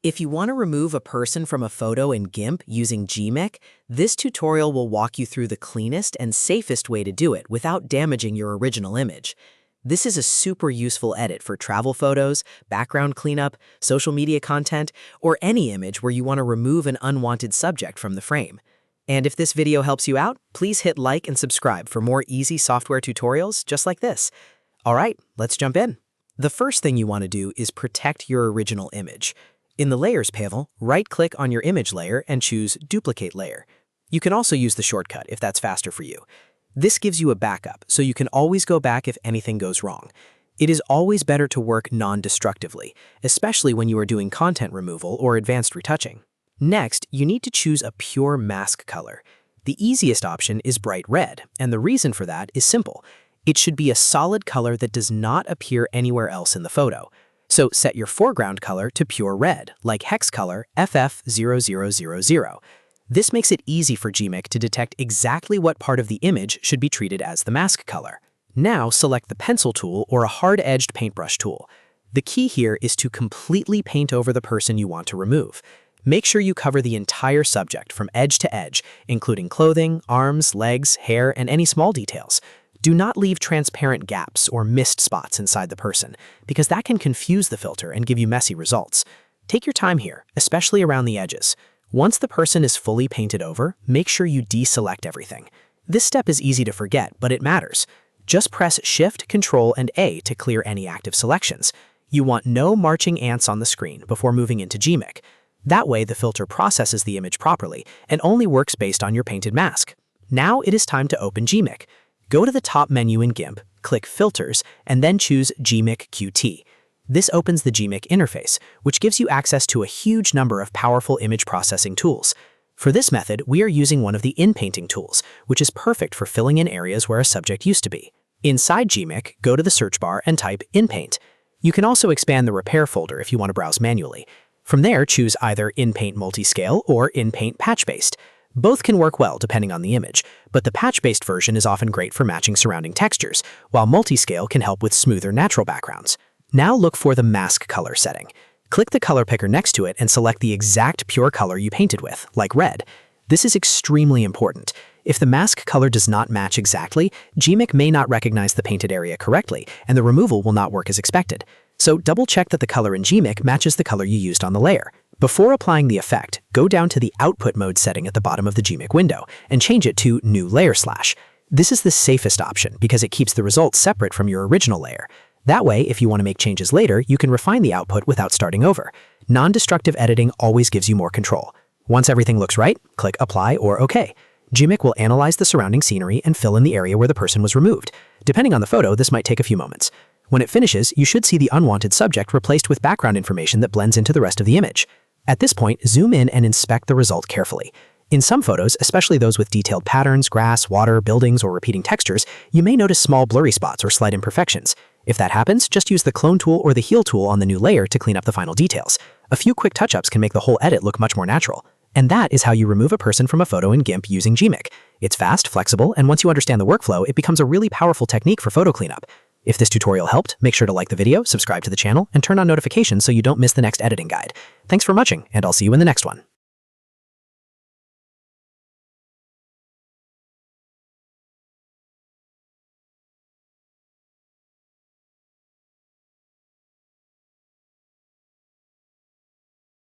If you want to remove a person from a photo in GIMP using gmic, this tutorial will walk you through the cleanest and safest way to do it without damaging your original image. This is a super useful edit for travel photos, background cleanup, social media content, or any image where you want to remove an unwanted subject from the frame. And if this video helps you out, please hit like and subscribe for more easy software tutorials just like this. All right, let's jump in. The first thing you want to do is protect your original image. In the Layers panel, right-click on your image layer and choose Duplicate Layer. You can also use the shortcut if that's faster for you. This gives you a backup, so you can always go back if anything goes wrong. It is always better to work non-destructively, especially when you are doing content removal or advanced retouching. Next, you need to choose a pure mask color. The easiest option is bright red, and the reason for that is simple. It should be a solid color that does not appear anywhere else in the photo. So set your foreground color to pure red, like hex color FF0000. This makes it easy for gmic to detect exactly what part of the image should be treated as the mask color. Now select the pencil tool or a hard-edged paintbrush tool. The key here is to completely paint over the person you want to remove. Make sure you cover the entire subject from edge to edge, including clothing, arms, legs, hair, and any small details. Do not leave transparent gaps or missed spots inside the person, because that can confuse the filter and give you messy results. Take your time here, especially around the edges. Once the person is fully painted over, make sure you deselect everything. This step is easy to forget, but it matters. Just press Shift, Control, and A to clear any active selections. You want no marching ants on the screen before moving into gmic. That way, the filter processes the image properly and only works based on your painted mask. Now it is time to open gmic. Go to the top menu in GIMP, click Filters, and then choose gmic QT. This opens the gmic interface, which gives you access to a huge number of powerful image processing tools. For this method, we are using one of the Inpainting tools, which is perfect for filling in areas where a subject used to be. Inside gmic, go to the search bar and type Inpaint. You can also expand the Repair folder if you want to browse manually. From there, choose either Inpaint Multiscale or Inpaint Patch-Based. Both can work well depending on the image, but the patch-based version is often great for matching surrounding textures, while multiscale can help with smoother natural backgrounds. Now look for the mask color setting. Click the color picker next to it and select the exact pure color you painted with, like red. This is extremely important. If the mask color does not match exactly, gmic may not recognize the painted area correctly, and the removal will not work as expected. So double-check that the color in gmic matches the color you used on the layer. Before applying the effect, go down to the Output Mode setting at the bottom of the gmic window and change it to New Layer Slash. This is the safest option because it keeps the results separate from your original layer. That way, if you want to make changes later, you can refine the output without starting over. Non-destructive editing always gives you more control. Once everything looks right, click Apply or OK. gmic will analyze the surrounding scenery and fill in the area where the person was removed. Depending on the photo, this might take a few moments. When it finishes, you should see the unwanted subject replaced with background information that blends into the rest of the image. At this point, zoom in and inspect the result carefully. In some photos, especially those with detailed patterns, grass, water, buildings, or repeating textures, you may notice small blurry spots or slight imperfections. If that happens, just use the Clone tool or the Heal tool on the new layer to clean up the final details. A few quick touch-ups can make the whole edit look much more natural. And that is how you remove a person from a photo in GIMP using gmic. It's fast, flexible, and once you understand the workflow, it becomes a really powerful technique for photo cleanup. If this tutorial helped, make sure to like the video, subscribe to the channel, and turn on notifications so you don't miss the next editing guide. Thanks for watching, and I'll see you in the next one.